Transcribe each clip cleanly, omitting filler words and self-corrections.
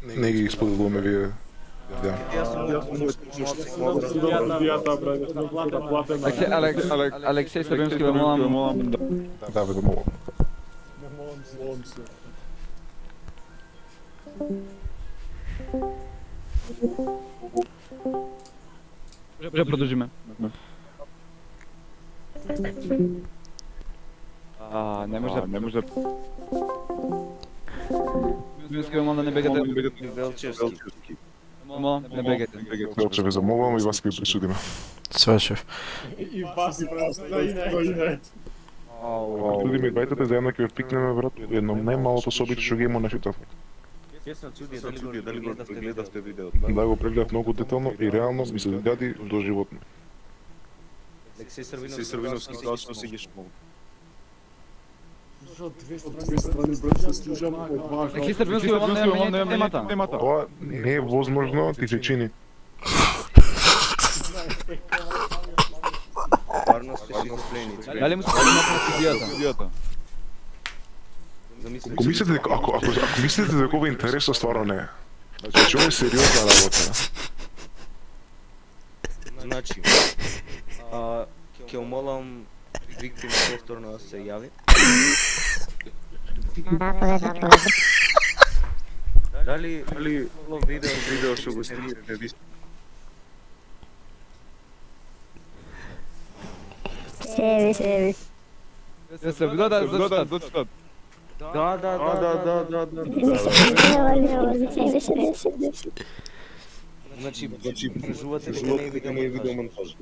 Не ги споделуваме вие. Да. Алексей Сабински, ве молам. Да, ве молам. Вже продолжиме. Не може. Сабински, ве молам да не бегате. Велчевски. Молам, не бегате. Велче, ве замолувам и вас ќе присудиме. Све шеф. И вас и пресудиме. Присудиме и двајтата заедно ќе ве пикнеме, брат, едно најмалото собич што ги има на шитавот. Дали го гледавте видеото? Да, го прегледав многу детално и реално ми се догади доживотно. Алексей Срвиновски тоа што си ги шмол. Две страни брат се служам од Алексей Сабински, ве молам да ја темата. Тоа не е возможно, ти се чини. Парно сте шизофрени. Дали му се на идејата? Ако мислите дека ова е интересно, стварно не е. Значи, ова е сериозна работа. Значи, ќе умолам Виктор повторно да се јави. Дали видео што го снимите ви? Sevi. Се гледа зачитат. Да. Значи, прежувате дека не е видео монтаж.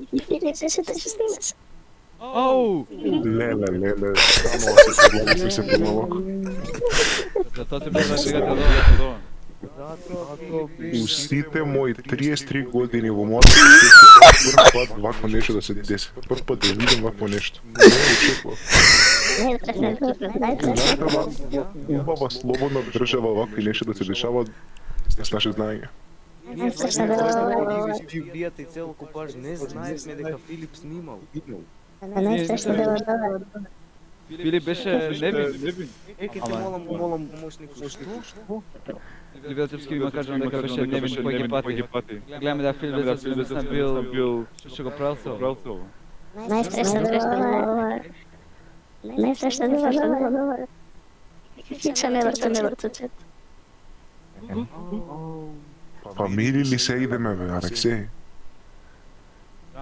Ау! Леле, само се помалку. Затоа се бегате до. Сите мои 33 години во мојата се прв пат вакво нешто да се деси. Прв пат да видам вакво нешто. Не очекував. Убава слободна држава вакви нешто да се дешаваат с наше знаење. Бијата и цел купаж не знаевме дека Филип снимал. Филип беше невин. Еке те молам помошнику. Што? Велчевски има кажано дека беше невин кој ги пати. Гледаме да Филип Велчевски бил што го правил. Najstrašna dobar. Priča me vrtu. Па мири ли се идеме, бе, Алексеј?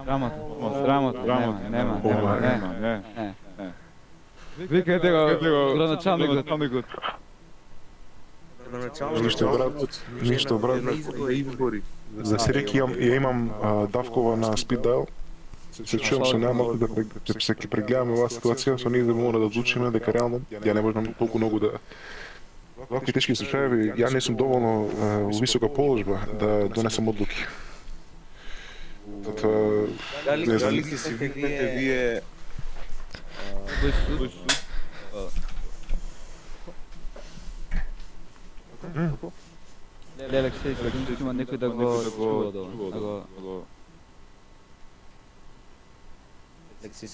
Драмата, нема. Викате го градоначалникот. Ништо брат. За среќа ја имам давкова на speed dial. Се чуам со најмалку да се ќе прегледаме оваа ситуација, со ние да мора да одлучиме дека реално ја не можам толку многу да вакви тешки случаеви, ја не сум доволно висока положба да донесам одлуки. Затоа Дали ќе се викнете вие Алексей, има некој да го чува Алексей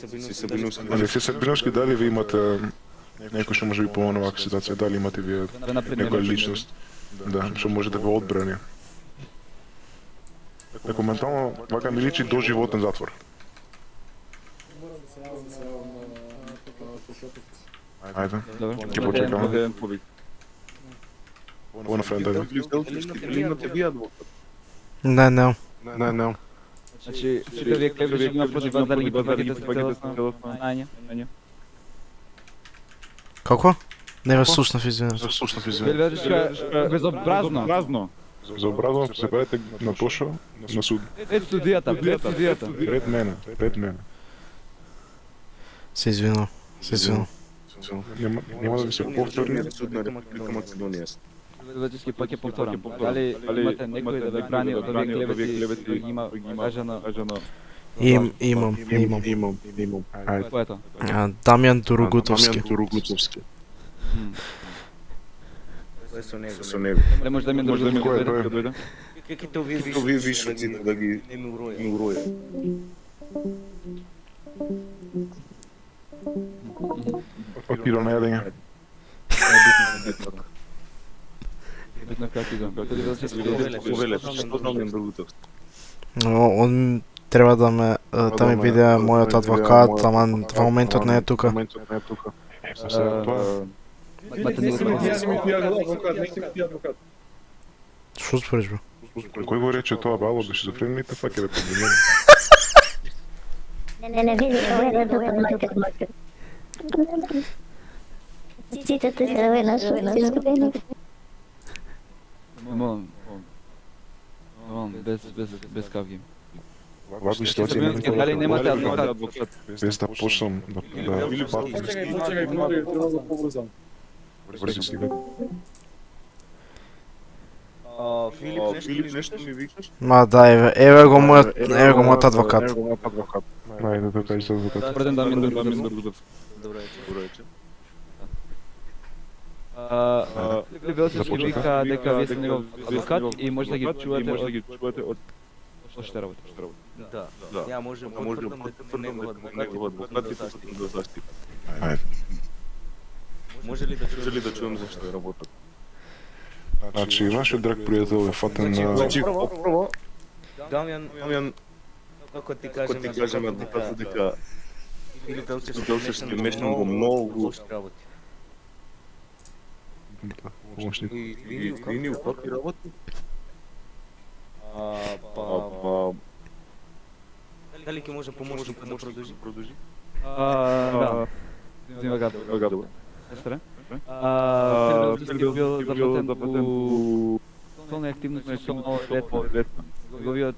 Сабиновски, дали ви имате некој што може би помогне ваква ситуација, дали имате вие некоја личност, да, што може да ве одбрани? Како ментално, вака ми личи доживотен затвор. Ајде, ќе почекаме. Bona frenda. Не. Значи, сите вие клевеше има против вас дали ги потврдите со целосно знаење? Како? Не ве слушнав, извинете. Безобразно. Безобразно се правите на Тошо, на суд. Пред судијата. Пред мене. Се извинувам. Нема да ви се повтори. суд на Република Македонија. Велчевски пак ќе повторам. Дали имате некој да ве брани од овие клевети кои ги има кажано? Имам. Кој е тоа? Дамјан Туругутовски. Со него. Не може да ми дојде. Кој е тој? Кеките овие вишниците да ги не уроја. Од пиро на јадење. Битно как идам. Но он треба да ми биде мојот адвокат, ама во моментот не е тука. Мате не Неси ми ти адвокат, неси ми ти адвокат. Што спориш бе? Кој го рече тоа, бало би шизофрените факе да проблемира. Не види, ова е да подмака. Цитата се да наш изгубени. Молам, без кавги. Вакви ситуации Дали немате адвокат? без да почнам да Чекај, треба да побрзам. врзи си. Филип, нешто ми викаш? Ма дај, еве го мојот адвокат. Најде да кажеш адвокат. Добрден Дамин Добре, Велчевски вика дека вие сте негов адвокат и може да ги чувате од што работи. Да, ја можам да потврдам дека негов адвокат и сакам да заштити. Ајде. Може ли да чуем зашто е работат? Значи, нашиот драг пријател е фатен на... Прво, Дамјан, како ти кажем адвокат дека Филип Велчевски мешнам го многу лош работи. Помошник. И ни какви работи? Дали ќе може помошник да продолжи? Да. Зима гадо. Естре? Филип бил заплатен у солни активности со летно. Неговиот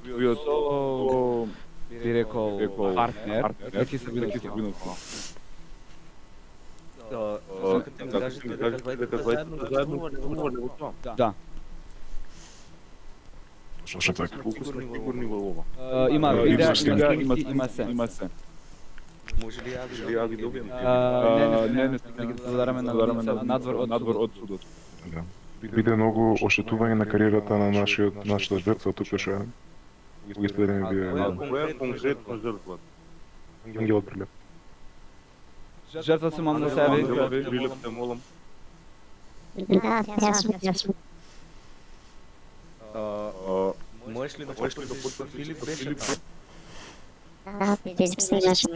би рекол партнер,eki се бил Сакате ми кажете дека двајцата заедно Да. Слушај така. колку сме сигурни во ова? Има видеа, има има се. Може ли ја ги добијам? Не ги додараме на надвор од судот. Да. Биде многу оштетување на кариерата на нашата жртва тука што е. Го испледени бие Која конкретно жртва? Ангелот Прилеп. Жртва се мам на себе. Прилеп те молам. Да, јасно. Можеш ли да потврдиш Филип беше там? Да, Филип се имаше.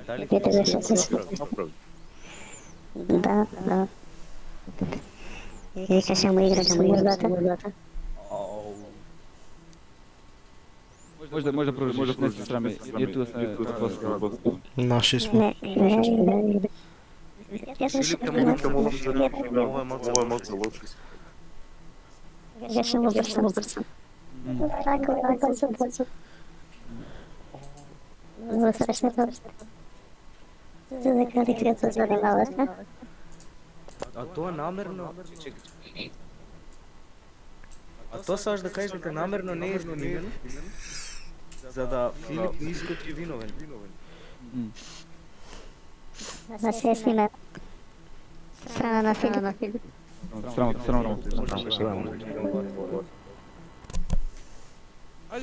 Дали Филип беше направи? Да. Викаше му играчка мордата. Може да продолжиш, не се срами. Е тука сме после. Наши сме. Филип те молам за ова е малку лошо. Беше му бързо. Така се бързо. Много страшно. За да квалификата занимавате. А тоа намерно... Чекай. А тоа саш да кажеш дека намерно не е снимено? За да Филип не искочи виновен. Да се сниме. Страна на Филип. Срамо.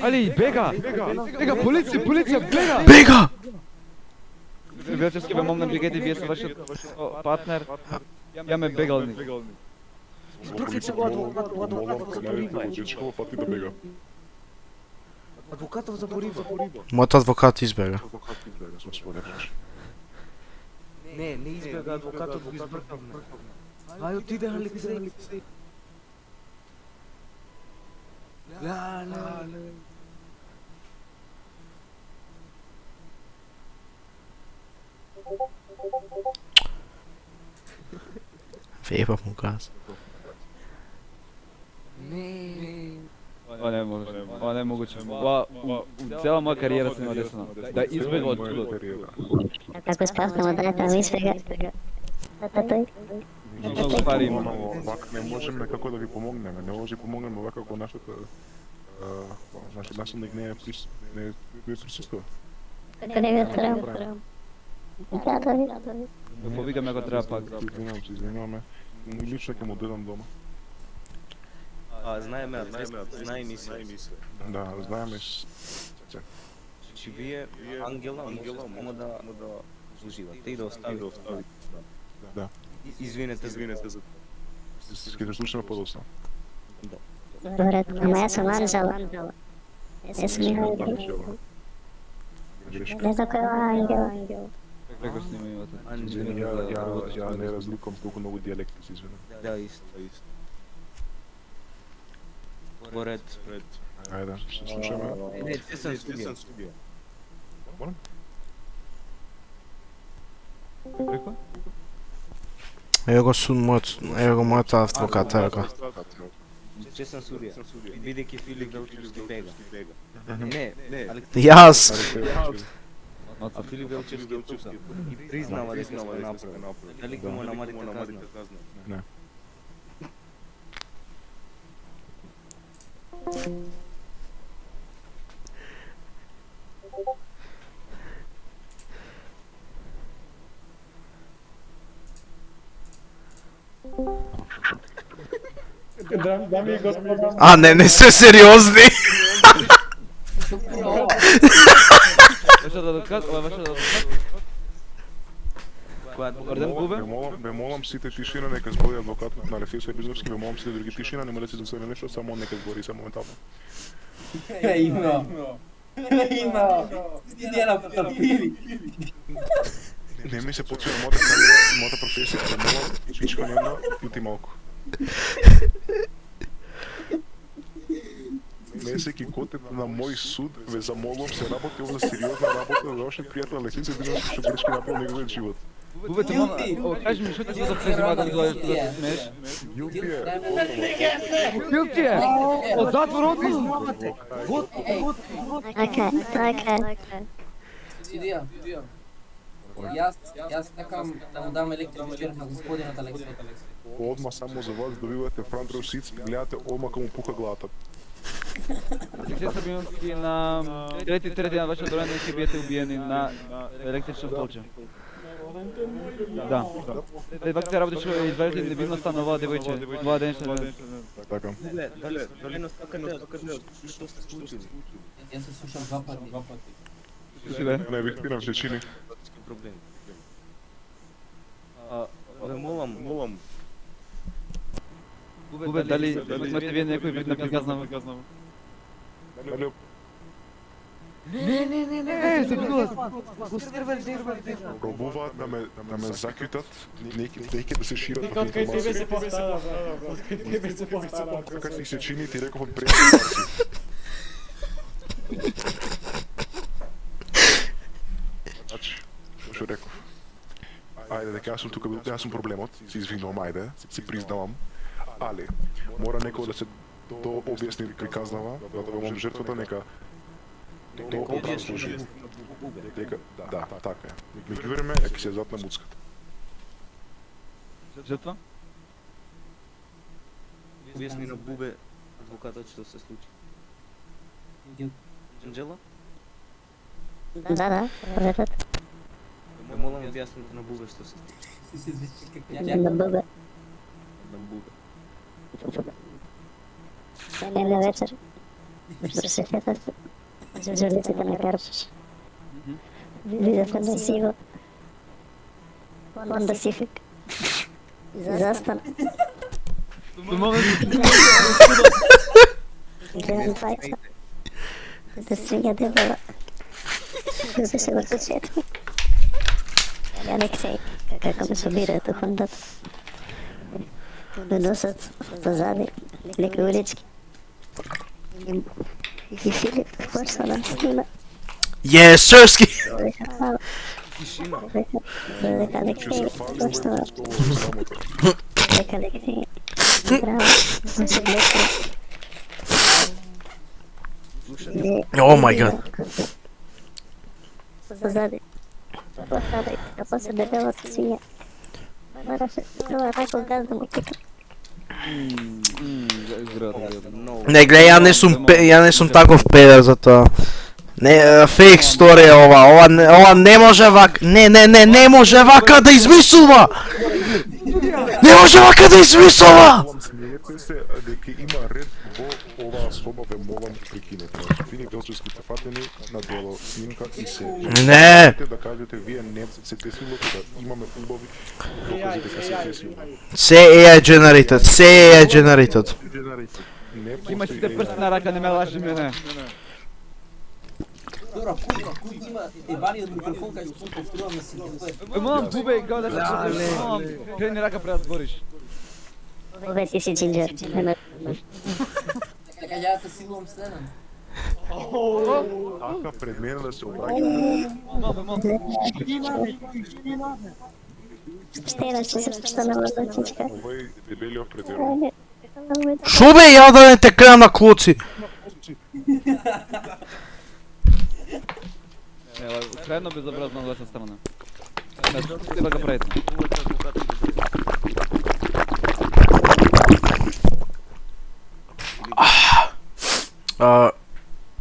Али, бега, полиција, бега! Бега! Велчевски ме момна бригеди, вие со вашиот партнер, ја ме бегални. Избркайте го адвокатот за Бориба. Дечко фати да бега. Адвокатот за Бориба. Мојот адвокат избега. Не избега адвокатот, го избркавме. Ај отиде Алексеј. Лале. Вебав му газ. Ова не е могуче. У цела моја кариера се нема десено. Да избега од судот. Како спаснемо да е таму избега. Тој. Многу пари има. Вака не можеме како да ви помогнеме. Не може да помогнеме вака како нашата... Значи, наследник не присуствува. Како не ви отправам. Да, тој. Повикаме ако треба пак. Извинуваме. Лично ќе му дадам дома. Знаеме адрес, знае ни се. Да, знаеме. Че вие Ангела само да уживате и да оставите. Да. Извинете за Ќе се слушнеме подоцна. Добре, ама јас сум Анđела. Јас сум Михаил. Не знам кој е Ангела. Како снима имате? Ја не разликувам толку многу дијалекти, се извинам. Да, исто. Поред. Ајде, ще слушаме. Не, ти сам судија. Како? Ево го мојот адвокат, ево го. Честен судија. Бидејќи Филип Велчевски бега. Не, Јас! а Филип Велчевски е тука. И признава дека сме направили. Дали ќе му намалите казна? Не. Дами и господа, А, не се сериозни! Вашиот адвокат, ова е вашиот адвокат? Орден Бубе? Ве молам сите тишина, нека збори адвокатот на Лефесо Епизовски, ве молам сите други тишина, нема да се засене нешто, само он нека збори се моментално. Има. Не ми се почува мојата кариера, мојата професија, ве молам, пичко нема, јути малку. Месеки котето на мој суд, ве замолувам, се работи овде сериозна работа, за вашиот пријател Алексис Епизовски што грешки направил неговиот живот. Бубе, те мама, кажи ми, што ти за презима да дојдеш да се смееш? Јути е, Бил ти е! Од затвор одлез! Така. Судија. Јас сакам да му дам електричар на господинот Алексис. одма само за вас добивате фронт роу ситс, гледате одма кога му пука главата. Алексис Сабиновски на 3 на вашиот роден ќе биете убиени на електрично столче. Да. Вака се работеше извадите невинноста на оваа девојче, оваа денешна ден. Така. Дали нас сакате што сте случили? Јас се слушам два пати. Слуши бе. Не бих пинав се чини. Проблем. Ве молам. Бубе, дали имате вие некој вид на приказна? Дали Не, се чудуват. пробуваат да ме закјутат, неќе да се шират Дека од кај тебе информации. се повтара, од кај тебе се повтара. Така ти се чини, ти реков од председател. Значи, што реков? Ајде, дека јас сум тука, јас сум проблемот, се извинувам, ајде, се признавам, али мора некој да се објасни и приказнава, да ве жртвата нека образложи. Дека, да, така е. Меѓу време, ќе се зад на муцката. Жртва? Објасни на Бубе адвокатот што се случи. Анđела? Да, проветот. Ве молам објасни на Бубе што се случи. На Бубе. На Бубе. Една вечер. Што се сетат журналистите на Карпаш. Видев на сиво. Honda Civic. Застан. Гледам фајца. Да свиња дебела. Да се врту светли. Ја Алексеј, како ме собираат у Хондата. Ме носат позади, леко улички. И Филип почна да снима. Yes, Sirski! Дека Алексеј почна дека Алексеј браво, се гледа. Oh my god. Позади. После дебелата свиња. Мораше тоа рако газда му пика. Не, гледај, ја не сум таков педер за тоа. Не, фейк стори е ова не може вака, не може вака да измислува! Не може вака да измислува! Смеете се дека има има ред во оваа соба, ве молам прекинете. Значи, фини делчевските фатени на дело, снимка и се. Не! Да кажете, вие не се десило, да имаме убави докази дека се десило. Се AI generated, се AI generated. Има си те прсти на рака, не ме лажи мене. Добро, кој има ебаниот микрофон кај што повторуваме си твој. Молам, Бубе, као да се молам, крени рака пред да збориш. Бубе, ти си джинджер. Така ја те силувам стенам. Така пред мене да се обраќа. Стена што се постанала дочичка. Овој дебелиот претерува. Шо бе, ја да не те крена на клоци? Ева, крајно безобразно од ваша страна. Треба го правите.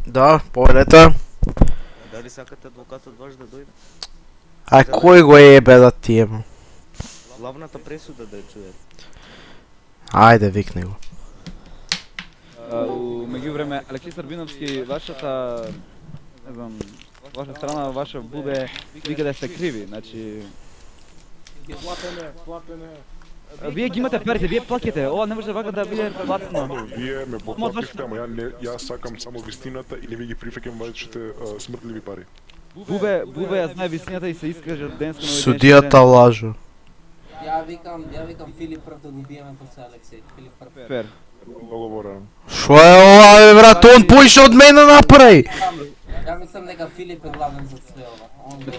Да, povedете. Дали сакате адвокатот ваш да дојде? Ај, кој го ебе да ти ема? Главната пресуда да ја чуете. Ајде, викни го. У меѓувреме, Алексеј Србиновски, вашата, не знам, ваша страна, ваша Бубе, вика да сте криви, значи... Платене. Вие ги имате парите, вие плакете, ова не може вака да биде платно. Вие ме поплатихте, ама јас сакам само вистината и не ви ги прифаќам вашите смртливи пари. Бубе ја знае вистината и се искаже денеска на Судијата лажу. Ја викам Филип прв да го биеме после Алексеј. Филип прв. Фер. Договорам. Шо е ова, бе, брат, он поише од мене направи! Ја мислам дека Филип е главен за све ова.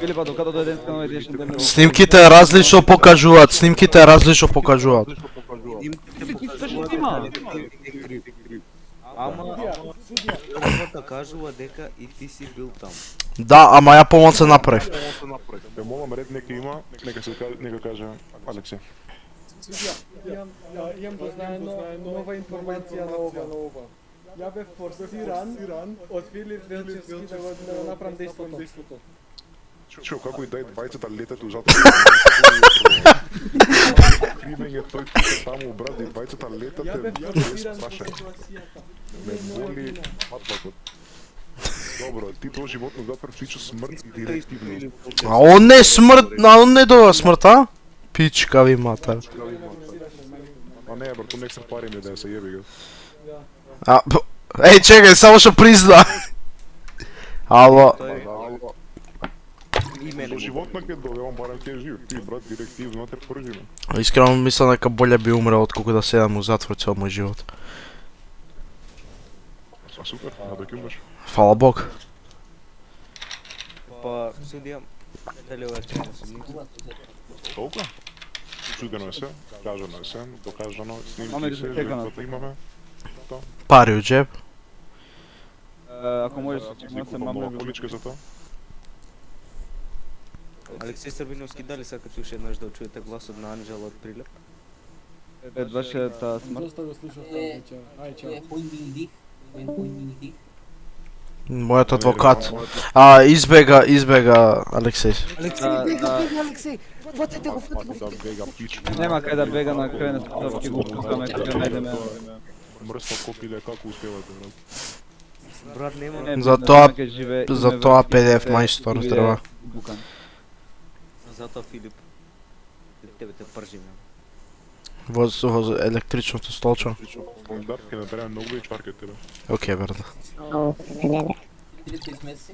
Филипа, докато дојде денеска на днешен ден... Снимките различно покажуваат, снимките различно покажуваат. Ама правата кажува дека и ти си бил там. Да, ама ја помал се направив. Ве молам, ред нека има, нека каже Алексеј. Имам дознаено нова информација на ова. Ја бев форсиран од Филип Велчевски да го направам дејството. Чо, како и дај двајцата летат узато. Кривење тој тука таму, брат, и двајцата летате, Ја бев без форсиран со прашање. ситуацијата. Ме боли патлакот. Добро, ти тоа животно затвор фичо смрт и директивно. А он не смрт, а он не дова смрт, а? Пичка ви матар. А не, брат, тоа нек се пари ми да се јеби го. А, еј, чекај, само што призна. Ало, Со животно ке довеам, барам ке жив. Ти, брат, директивно те поржиме. искрено мислам дека боле би умрел отколку да седам у затвор цел мој живот. А супер, а да ќе умреш. Фала Бог. Па, судија, дали ова е чина судница? Толку? Чудено е се, кажано е се, докажано, Маме, снимки се, чекано. животното имаме. Пари у джеб. Ако можеш, Ти се купам маме... нова количка за тоа. Алексеј Србиновски, дали сакате уште еднаш да чуете гласот на Анџела од Прилеп? Пред вашата смрт. Доста го слушав тоа вече. Ај, чао. Тој е пој мини дих. Тој е пој мини дих. Мојот адвокат. Избега Алексеј. Да бега пич. Нема кај да бега на крај на светот, ќе го пукаме, ќе најдеме... Мрсно копиле, како успевате, брат? Брат, нема. Не, Затоа- ќе живее- Затоа ќе PDF живее- мајстор ќе треба. биде букан. Затоа Филип, тебе те пржиме. Во електричното столче. Стандард ќе направиме многу и чваркате, бе. Окей, брат. О, леле. Филип се смеси.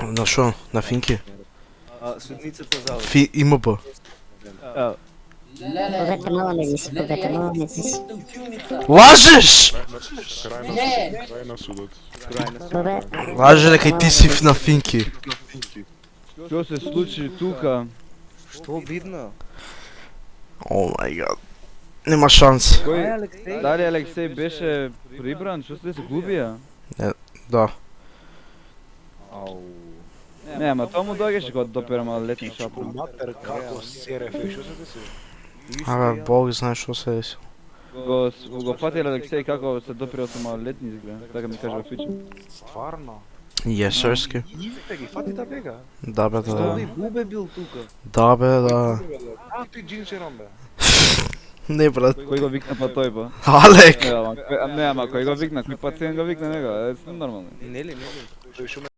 На шо? На финки? Судницата за ИМБ. Леле. Бубете мало ме зиси, бубете мало ме зиси. Лажеш! Крај на судот. Бубе, Лаже дека и ти си на финки. Што се случи тука? Што видно? О мај гад. Нема шанс. Кој? Дали Алексеј беше прибран? Што се губија? Да. Ау. Не, ама тоа му доаѓаше кога допирама летни шапро. Матер како серефе, што се деси? Абе, Бог знае што се деси. Го фатил Алексеј како се допирал со малолетни изгледа, така ми кажа Фичи. Стварно? Јесерски. Ивите ги фати да бега. Да бе, Што да. би Бубе бил тука? Да бе, да. А, ти джинчером бе. Не брат. Кој го викна па тој па? Алек. Не, ама кој го викна, кој пациент го викна него, е нормално. Нели?